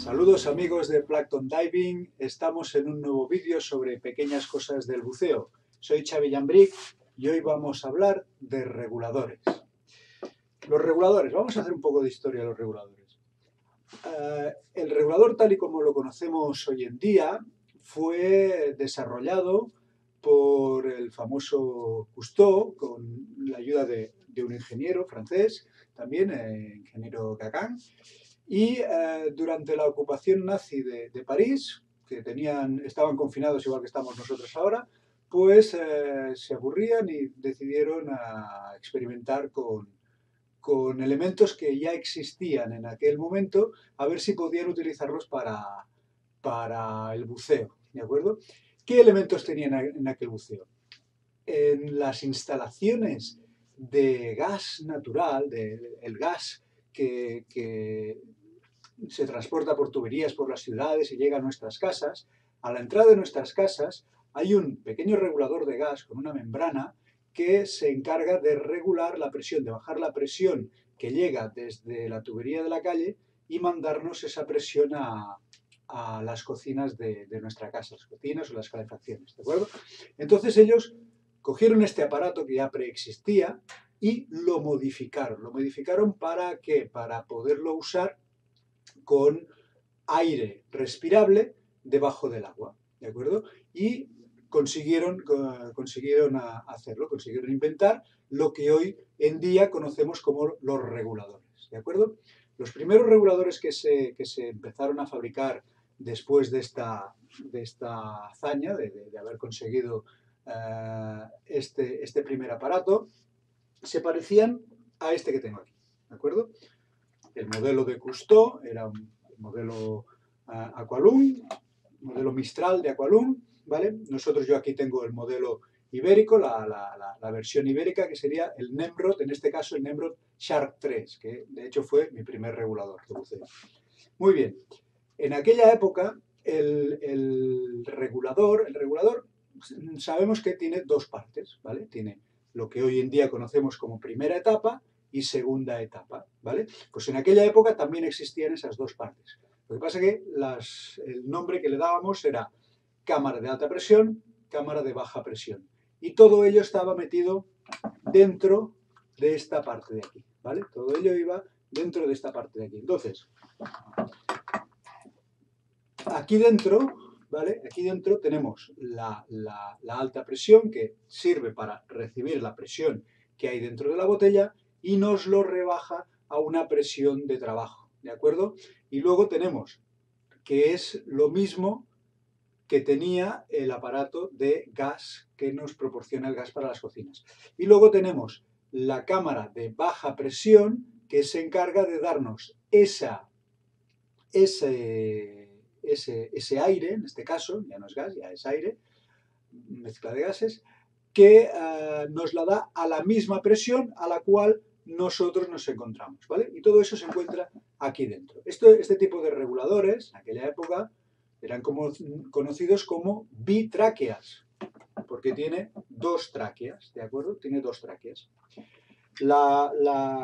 Saludos amigos de Plankton Diving, estamos en un nuevo vídeo sobre pequeñas cosas del buceo. Soy Xavi Llambric y hoy vamos a hablar de reguladores. Los reguladores, vamos a hacer un poco de historia de los reguladores. El regulador tal y como lo conocemos hoy en día fue desarrollado por el famoso Cousteau con la ayuda de un ingeniero francés, también ingeniero Gauguin. Y durante la ocupación nazi de París, que estaban confinados igual que estamos nosotros ahora, pues se aburrían y decidieron experimentar con elementos que ya existían en aquel momento, a ver si podían utilizarlos para el buceo, ¿de acuerdo? ¿Qué elementos tenían en aquel buceo? En las instalaciones de gas natural, el gas que se transporta por tuberías por las ciudades y llega a nuestras casas, a la entrada de nuestras casas hay un pequeño regulador de gas con una membrana que se encarga de regular la presión, de bajar la presión que llega desde la tubería de la calle y mandarnos esa presión a las cocinas de nuestra casa, las cocinas o las calefacciones, ¿de acuerdo? Entonces ellos cogieron este aparato que ya preexistía y lo modificaron. ¿Lo modificaron para qué? Para poderlo usar con aire respirable debajo del agua, ¿de acuerdo? Y consiguieron hacerlo, consiguieron inventar lo que hoy en día conocemos como los reguladores, ¿de acuerdo? Los primeros reguladores que se empezaron a fabricar después de esta hazaña, de haber conseguido este primer aparato, se parecían a este que tengo aquí, ¿de acuerdo? El modelo de Cousteau era un modelo Aqualung, modelo Mistral de Aqualung, ¿vale? Yo aquí tengo el modelo ibérico, la versión ibérica, que sería el Nemrod, en este caso el Nemrod Shark 3, que de hecho fue mi primer regulador de buceo. Muy bien, en aquella época el regulador sabemos que tiene dos partes, ¿vale? Tiene lo que hoy en día conocemos como primera etapa y segunda etapa, ¿vale? Pues en aquella época también existían esas dos partes. Lo que pasa es que el nombre que le dábamos era cámara de alta presión, cámara de baja presión. Y todo ello estaba metido dentro de esta parte de aquí, ¿vale? Todo ello iba dentro de esta parte de aquí. Entonces, aquí dentro, ¿vale? Aquí dentro tenemos la alta presión que sirve para recibir la presión que hay dentro de la botella y nos lo rebaja a una presión de trabajo, ¿de acuerdo? Y luego tenemos, que es lo mismo que tenía el aparato de gas que nos proporciona el gas para las cocinas. Y luego tenemos la cámara de baja presión que se encarga de darnos ese aire, en este caso, ya no es gas, ya es aire, mezcla de gases, que nos la da a la misma presión a la cual nosotros nos encontramos, ¿vale? Y todo eso se encuentra aquí dentro. Este tipo de reguladores, en aquella época, eran conocidos como bitráqueas, porque tiene dos tráqueas, ¿de acuerdo? Tiene dos tráqueas.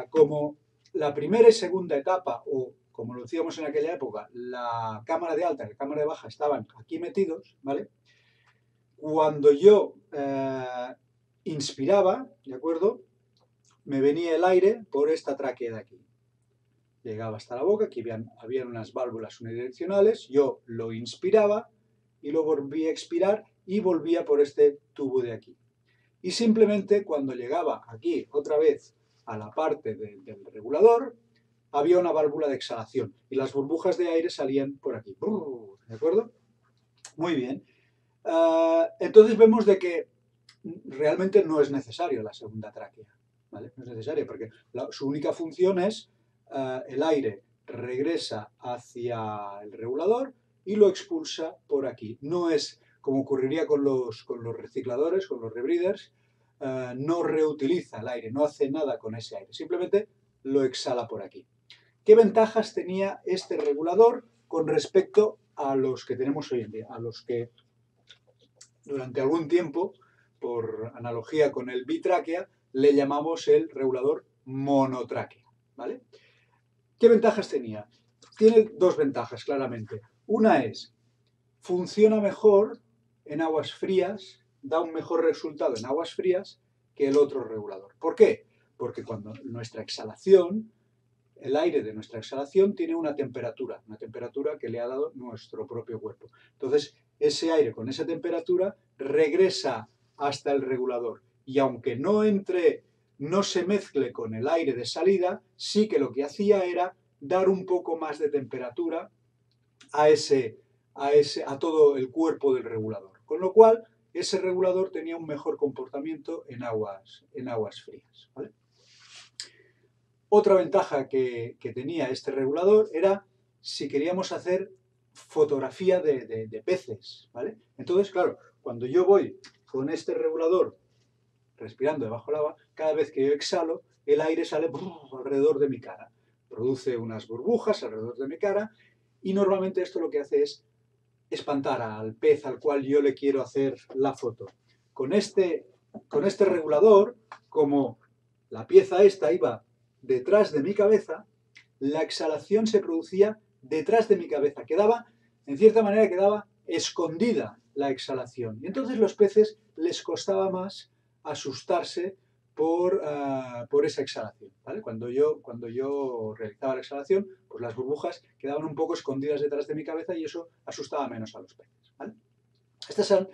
Como la primera y segunda etapa, o como lo decíamos en aquella época, la cámara de alta y la cámara de baja estaban aquí metidos, ¿vale? Cuando yo inspiraba, ¿de acuerdo? Me venía el aire por esta tráquea de aquí. Llegaba hasta la boca, aquí habían unas válvulas unidireccionales, yo lo inspiraba y lo volvía a expirar y volvía por este tubo de aquí. Y simplemente cuando llegaba aquí otra vez a la parte del regulador, había una válvula de exhalación y las burbujas de aire salían por aquí. ¿De acuerdo? Muy bien. Entonces vemos de que realmente no es necesario la segunda tráquea, ¿vale? No es necesario porque su única función es el aire regresa hacia el regulador y lo expulsa por aquí. No es como ocurriría con los recicladores, con los rebreathers, no reutiliza el aire, no hace nada con ese aire, simplemente lo exhala por aquí. ¿Qué ventajas tenía este regulador con respecto a los que tenemos hoy en día? A los que durante algún tiempo, por analogía con el bitráquea, le llamamos el regulador monotráquea, ¿vale? ¿Qué ventajas tenía? tiene dos ventajas, claramente. Una es, funciona mejor en aguas frías, da un mejor resultado en aguas frías que el otro regulador. ¿Por qué? Porque cuando nuestra exhalación, el aire de nuestra exhalación tiene una temperatura que le ha dado nuestro propio cuerpo. Entonces, ese aire con esa temperatura regresa hasta el regulador y aunque no entre, no se mezcle con el aire de salida, sí que lo que hacía era dar un poco más de temperatura a todo el cuerpo del regulador. Con lo cual, ese regulador tenía un mejor comportamiento en aguas frías, ¿vale? Otra ventaja que tenía este regulador era si queríamos hacer fotografía de peces, ¿vale? Entonces, claro, cuando yo voy con este regulador respirando debajo del agua, cada vez que yo exhalo, el aire sale alrededor de mi cara. Produce unas burbujas alrededor de mi cara y normalmente esto lo que hace es espantar al pez al cual yo le quiero hacer la foto. Con este regulador, como la pieza esta iba detrás de mi cabeza, la exhalación se producía detrás de mi cabeza. En cierta manera, quedaba escondida la exhalación. Y entonces los peces les costaba más asustarse por esa exhalación, ¿vale? Cuando yo realizaba la exhalación, pues las burbujas quedaban un poco escondidas detrás de mi cabeza y eso asustaba menos a los peces, ¿vale? Estas son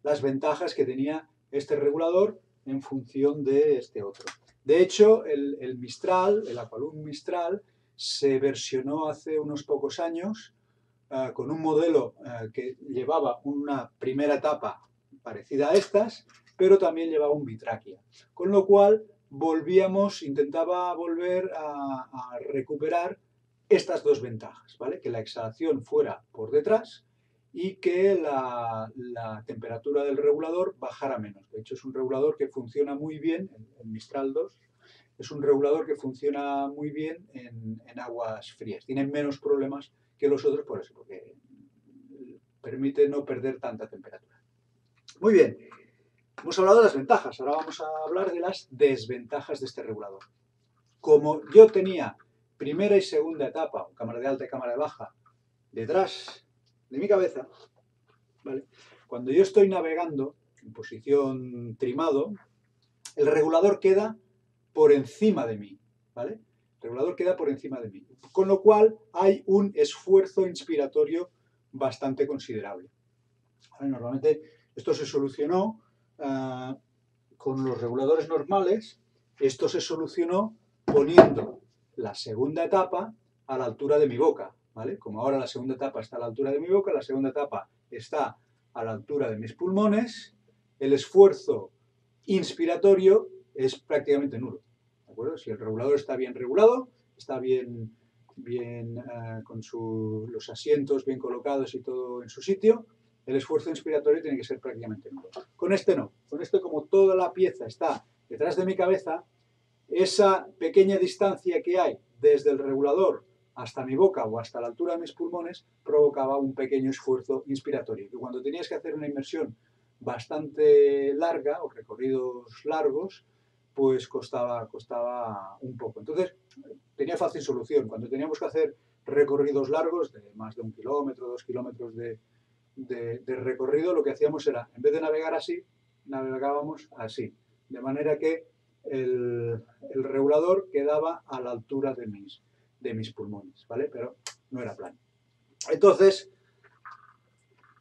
las ventajas que tenía este regulador en función de este otro. De hecho, el Mistral, el Aqualung Mistral, se versionó hace unos pocos años con un modelo que llevaba una primera etapa parecida a estas, pero también llevaba un bitraquia. Con lo cual intentaba volver a recuperar estas dos ventajas, ¿vale? Que la exhalación fuera por detrás y que la temperatura del regulador bajara menos. De hecho, es un regulador que funciona muy bien, el Mistral 2, es un regulador que funciona muy bien en aguas frías. Tiene menos problemas que los otros por eso, porque permite no perder tanta temperatura. Muy bien, hemos hablado de las ventajas, ahora vamos a hablar de las desventajas de este regulador. Como yo tenía primera y segunda etapa, cámara de alta y cámara de baja, detrás de mi cabeza, ¿vale? Cuando yo estoy navegando en posición trimado, el regulador queda por encima de mí, ¿vale? El regulador queda por encima de mí. Con lo cual hay un esfuerzo inspiratorio bastante considerable. ¿Vale? Normalmente esto se solucionó con los reguladores normales, esto se solucionó poniendo la segunda etapa a la altura de mi boca, ¿vale? Como ahora la segunda etapa está a la altura de mi boca, la segunda etapa está a la altura de mis pulmones, el esfuerzo inspiratorio es prácticamente nulo, ¿de acuerdo? Si el regulador está bien regulado, está bien con los asientos bien colocados y todo en su sitio, el esfuerzo inspiratorio tiene que ser prácticamente nulo. Con este no. Con este, como toda la pieza está detrás de mi cabeza, esa pequeña distancia que hay desde el regulador hasta mi boca o hasta la altura de mis pulmones provocaba un pequeño esfuerzo inspiratorio. Que cuando tenías que hacer una inmersión bastante larga o recorridos largos, pues costaba un poco. Entonces, tenía fácil solución. Cuando teníamos que hacer recorridos largos de más de 1 kilómetro, 2 kilómetros de recorrido, lo que hacíamos era, en vez de navegar así, navegábamos así. De manera que el regulador quedaba a la altura de mis pulmones, ¿vale? Pero no era plano. Entonces,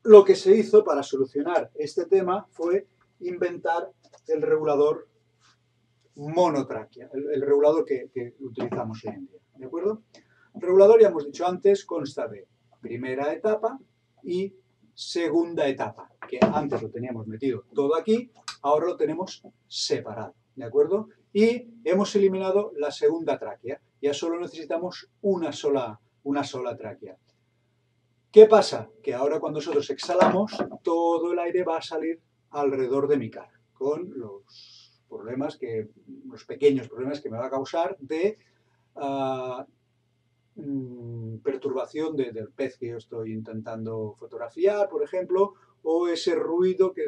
lo que se hizo para solucionar este tema fue inventar el regulador monotráquea, el regulador que utilizamos hoy en día, ¿de acuerdo? El regulador, ya hemos dicho antes, consta de primera etapa y segunda etapa, que antes lo teníamos metido todo aquí, ahora lo tenemos separado, ¿de acuerdo? Y hemos eliminado la segunda tráquea, ya solo necesitamos una sola tráquea. ¿Qué pasa? Que ahora cuando nosotros exhalamos, todo el aire va a salir alrededor de mi cara, con los pequeños problemas que me va a causar de perturbación del pez que yo estoy intentando fotografiar, por ejemplo, o ese ruido que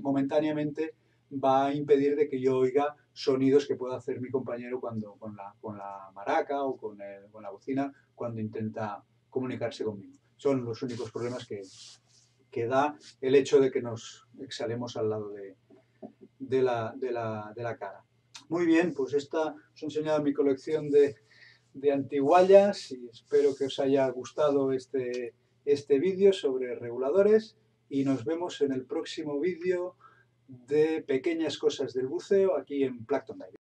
momentáneamente va a impedir de que yo oiga sonidos que pueda hacer mi compañero con la maraca o con la bocina cuando intenta comunicarse conmigo. Son los únicos problemas que da el hecho de que nos exhalemos al lado de la cara. Muy bien, pues esta os he enseñado mi colección de antiguallas y espero que os haya gustado este vídeo sobre reguladores y nos vemos en el próximo vídeo de pequeñas cosas del buceo aquí en Plankton Diving.